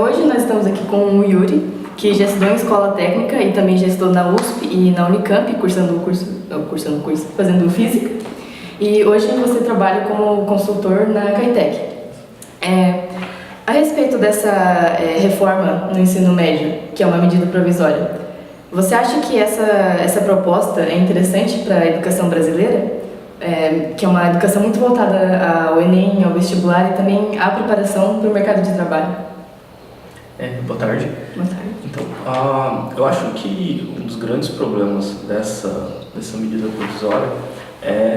Hoje nós estamos aqui com o Yuri, que já estudou em escola técnica e também já estudou na USP e na Unicamp, fazendo física. E hoje você trabalha como consultor na Caetec. A respeito dessa reforma no ensino médio, que é uma medida provisória, você acha que essa proposta é interessante para a educação brasileira? Que é uma educação muito voltada ao Enem, ao vestibular e também à preparação para o mercado de trabalho. Boa tarde. Boa tarde. Então, eu acho que um dos grandes problemas dessa medida provisória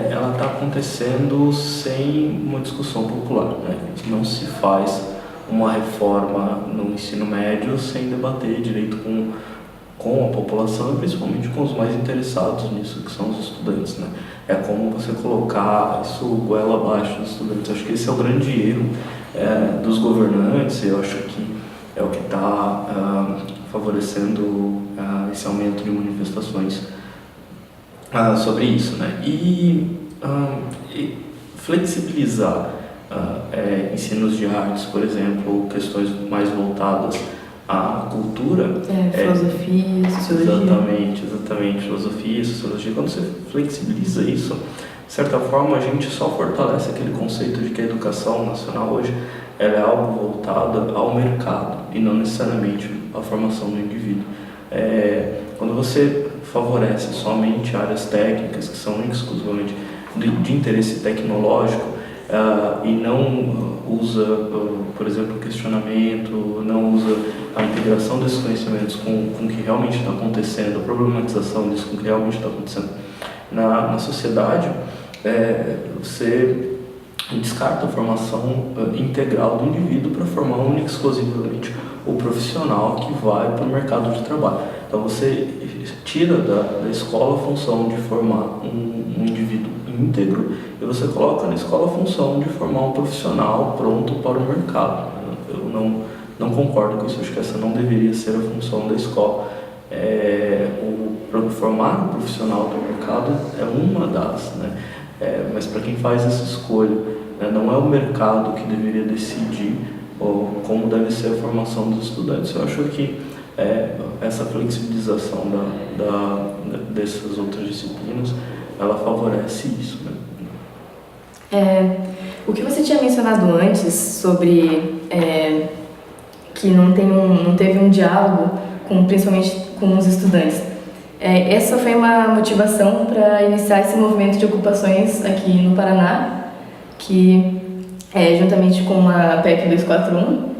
ela está acontecendo sem uma discussão popular, né? Não se faz uma reforma no ensino médio sem debater direito com a população e principalmente com os mais interessados nisso, que são os estudantes, né? É como você colocar isso goela abaixo dos estudantes. Acho que esse é o grande erro dos governantes. Eu acho que é o que está favorecendo esse aumento de manifestações sobre isso, né? E flexibilizar ensinos de artes, por exemplo, questões mais voltadas à cultura. Filosofia, sociologia. Exatamente, filosofia, sociologia. Quando você flexibiliza isso, de certa forma a gente só fortalece aquele conceito de que a educação nacional hoje ela é algo voltado ao mercado e não necessariamente à formação do indivíduo. Quando você favorece somente áreas técnicas que são exclusivamente de interesse tecnológico e não usa, por exemplo, o questionamento, não usa a integração desses conhecimentos com o que realmente está acontecendo, a problematização disso com o que realmente está acontecendo na sociedade, você descarta a formação integral do indivíduo para formar única e exclusivamente o profissional que vai para o mercado de trabalho. Então você tira da escola a função de formar um indivíduo íntegro e você coloca na escola a função de formar um profissional pronto para o mercado. Eu não concordo com isso, acho que essa não deveria ser a função da escola. Formar um profissional do mercado é uma das, né? Mas para quem faz essa escolha, não é o mercado que deveria decidir como deve ser a formação dos estudantes. Eu acho que essa flexibilização dessas outras disciplinas, ela favorece isso, né? O que você tinha mencionado antes sobre que não teve um diálogo principalmente com os estudantes. Essa foi uma motivação para iniciar esse movimento de ocupações aqui no Paraná, que, juntamente com a PEC 241,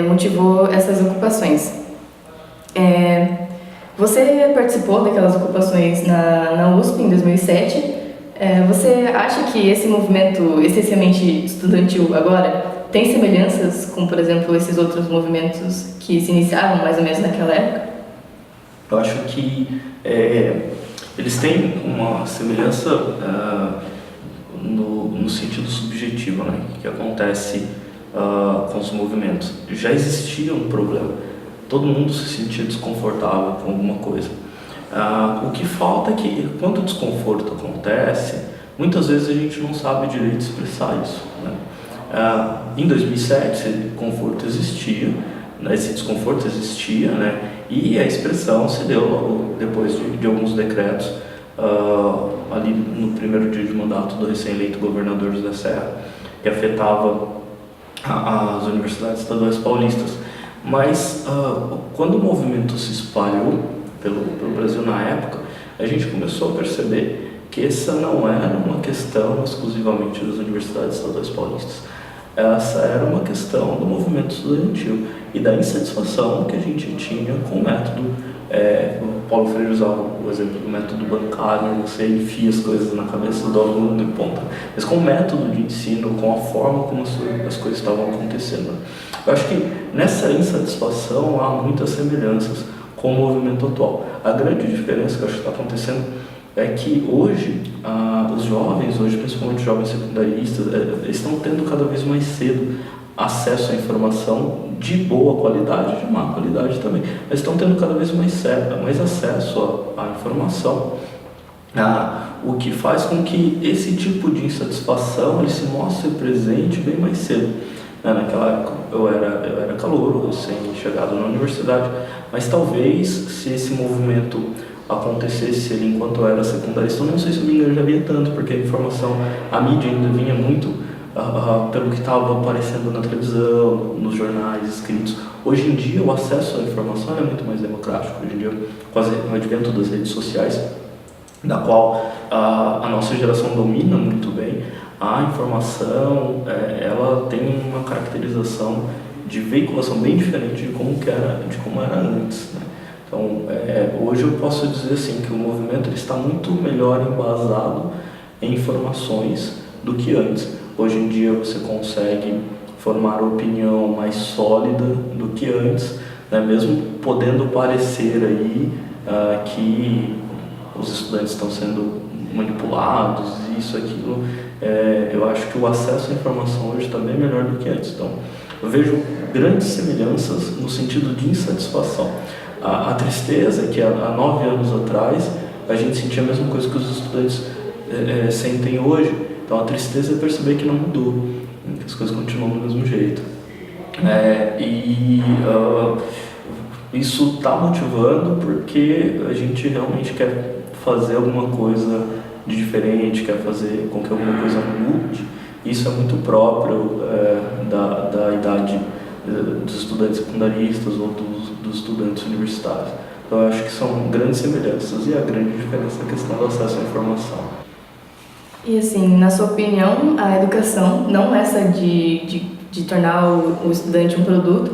motivou essas ocupações. Você participou daquelas ocupações na USP em 2007. Você acha que esse movimento excessivamente estudantil agora tem semelhanças com, por exemplo, esses outros movimentos que se iniciaram mais ou menos naquela época? Eu acho que eles têm uma semelhança no sentido subjetivo, né, que acontece com os movimentos. Já existia um problema, todo mundo se sentia desconfortável com alguma coisa. O que falta é que, quando o desconforto acontece, muitas vezes a gente não sabe direito expressar isso, né? Em 2007, esse desconforto existia, né? E a expressão se deu logo depois de alguns decretos, ali no primeiro dia de mandato do recém-eleito governador José Serra, que afetava as universidades estaduais paulistas. Mas quando o movimento se espalhou pelo Brasil na época, a gente começou a perceber que essa não era uma questão exclusivamente das universidades estaduais paulistas. Essa era uma questão do movimento estudantil e da insatisfação que a gente tinha com o método. O Paulo Freire usava o exemplo do método bancário, você enfia as coisas na cabeça do aluno e ponta. Mas com o método de ensino, com a forma como as coisas estavam acontecendo. Eu acho que nessa insatisfação há muitas semelhanças com o movimento atual. A grande diferença que eu acho que está acontecendo é que hoje, os jovens, principalmente os jovens secundaristas, estão tendo cada vez mais cedo acesso à informação de boa qualidade, de má qualidade também, mas estão tendo cada vez mais acesso à informação, o que faz com que esse tipo de insatisfação ele se mostre presente bem mais cedo. Naquela época eu era calouro, recém-chegado na universidade, mas talvez se esse movimento acontecesse ele enquanto eu era secundarista, eu não sei se eu me engajaria tanto, porque a informação, a mídia ainda vinha muito pelo que estava aparecendo na televisão, nos jornais escritos. Hoje em dia o acesso à informação é muito mais democrático. Hoje em dia, quase o advento das redes sociais, da qual a nossa geração domina muito bem, a informação ela tem uma caracterização de veiculação bem diferente de como era antes, né? Então, hoje eu posso dizer assim que o movimento ele está muito melhor embasado em informações do que antes. Hoje em dia você consegue formar opinião mais sólida do que antes, né? Mesmo podendo parecer aí que os estudantes estão sendo manipulados, isso, aquilo, eu acho que o acesso à informação hoje está bem melhor do que antes. Então, eu vejo grandes semelhanças no sentido de insatisfação. A tristeza é que há 9 anos atrás a gente sentia a mesma coisa que os estudantes sentem hoje. Então a tristeza é perceber que não mudou, que as coisas continuam do mesmo jeito. Isso está motivando porque a gente realmente quer fazer alguma coisa de diferente, quer fazer com que alguma coisa mude. Isso é muito próprio da idade dos estudantes secundaristas ou dos estudantes universitários. Então eu acho que são grandes semelhanças e a grande diferença é a questão do acesso à informação. E assim, na sua opinião, a educação, não essa de tornar o estudante um produto,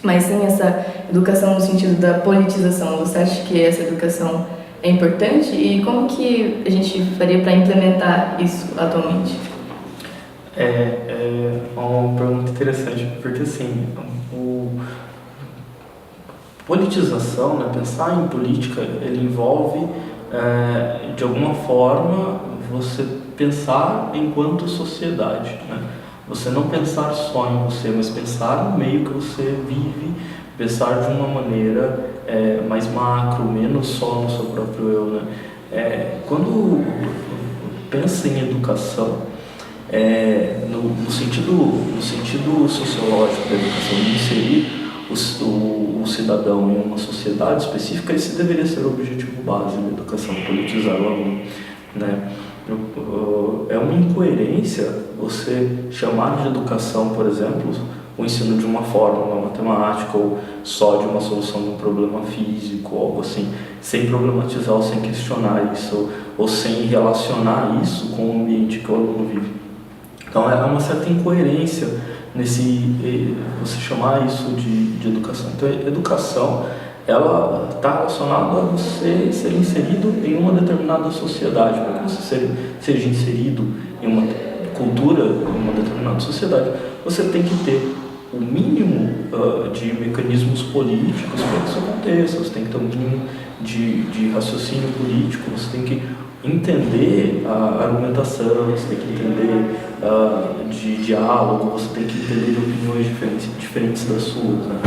mas sim essa educação no sentido da politização, você acha que essa educação é importante? E como que a gente faria para implementar isso atualmente? É uma pergunta interessante, porque assim, politização, né, pensar em política, ele envolve, de alguma forma, você pensar enquanto sociedade, né? Você não pensar só em você, mas pensar no meio que você vive, pensar de uma maneira mais macro, menos só no seu próprio eu, né? Quando pensa em educação, no sentido sociológico da educação, de inserir o cidadão em uma sociedade específica, esse deveria ser o objetivo base da educação, politizar o aluno, né? É uma incoerência você chamar de educação, por exemplo, o ensino de uma fórmula matemática ou só de uma solução de um problema físico, ou algo assim, sem problematizar ou sem questionar isso, ou sem relacionar isso com o ambiente que o aluno vive. Então há uma certa incoerência nesse você chamar isso de educação. Então, educação, ela está relacionada a você ser inserido em uma determinada sociedade. Para que você seja inserido em uma cultura, em uma determinada sociedade, você tem que ter o mínimo de mecanismos políticos para que isso aconteça. Você tem que ter um mínimo de raciocínio político, você tem que entender a argumentação, você tem que entender de diálogo, você tem que entender de opiniões diferentes das suas, né?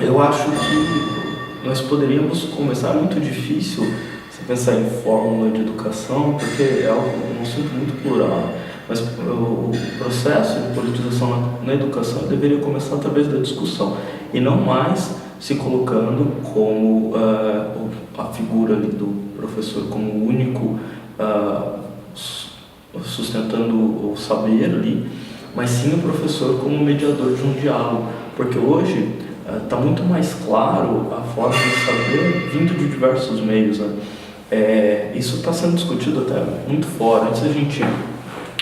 Eu acho que nós poderíamos começar, muito difícil você pensar em fórmula de educação, porque é um assunto muito plural, mas o processo de politização na educação deveria começar através da discussão, e não mais se colocando como a figura ali do professor como o único sustentando o saber ali, mas sim o professor como mediador de um diálogo, porque hoje está muito mais claro a forma de saber vindo de diversos meios, né? Isso está sendo discutido até muito fora. Antes a gente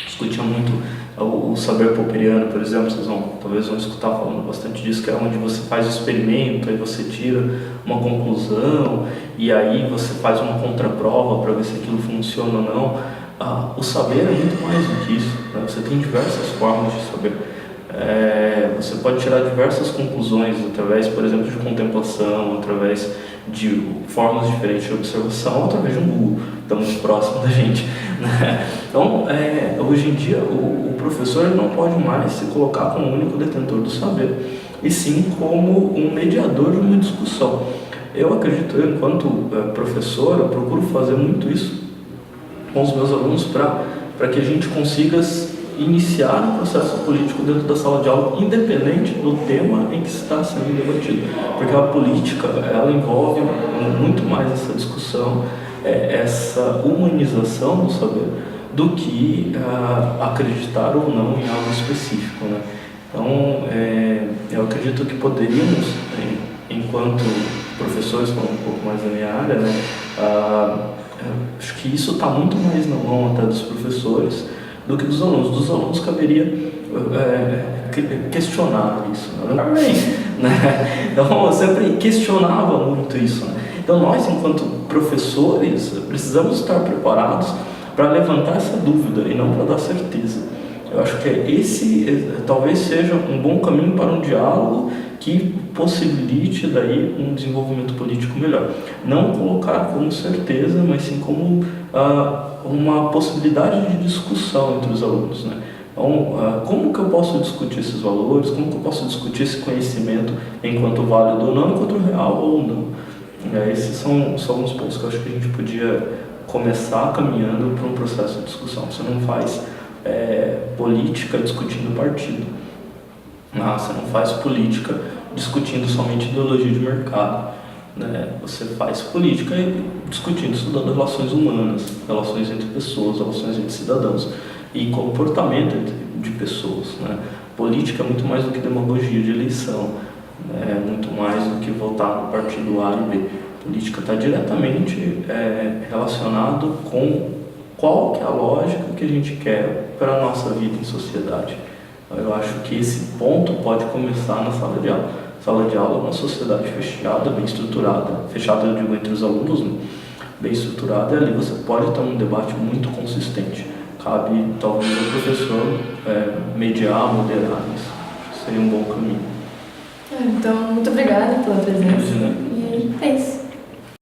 discutia muito o saber popperiano, por exemplo, vocês talvez vão escutar falando bastante disso, que é onde você faz o experimento, aí você tira uma conclusão, e aí você faz uma contraprova para ver se aquilo funciona ou não. O saber é muito mais do que isso, né? Você tem diversas formas de saber. Você pode tirar diversas conclusões através, por exemplo, de contemplação, através de formas diferentes de observação, através de um Google, está muito próximo da gente, né? Então, hoje em dia, o professor não pode mais se colocar como o único detentor do saber, e sim como um mediador de uma discussão. Eu acredito, enquanto professor, eu procuro fazer muito isso com os meus alunos para que a gente consiga iniciar um processo político dentro da sala de aula, independente do tema em que está sendo debatido. Porque a política, ela envolve muito mais essa discussão, essa humanização do saber, do que acreditar ou não em algo específico, né? Então, eu acredito que poderíamos, enquanto professores, falando um pouco mais da minha área, né, acho que isso está muito mais na mão até dos professores do que dos alunos. Dos alunos caberia questionar isso, né? Então, eu sempre questionava muito isso, né? Então, nós, enquanto professores, precisamos estar preparados para levantar essa dúvida e não para dar certeza. Eu acho que esse talvez seja um bom caminho para um diálogo que possibilite daí um desenvolvimento político melhor. Não colocar como certeza, mas sim como uma possibilidade de discussão entre os alunos, né? Então, como que eu posso discutir esses valores, como que eu posso discutir esse conhecimento enquanto válido ou não, enquanto real ou não. Esses são os pontos que eu acho que a gente podia começar caminhando para um processo de discussão. Você não faz política discutindo partido. Você não faz política discutindo somente ideologia de mercado, né? Você faz política discutindo, estudando relações humanas, relações entre pessoas, relações entre cidadãos e comportamento de pessoas, né? Política é muito mais do que demagogia de eleição, né? É muito mais do que votar no partido A e B. Política está diretamente relacionado com qual que é a lógica que a gente quer para a nossa vida em sociedade. Eu acho que esse ponto pode começar na sala de aula. Sala de aula é uma sociedade fechada, bem estruturada, fechada eu digo entre os alunos, né? Bem estruturada, e ali você pode ter um debate muito consistente. Cabe talvez o professor mediar, moderar isso. Seria um bom caminho. Então, muito obrigada pela presença.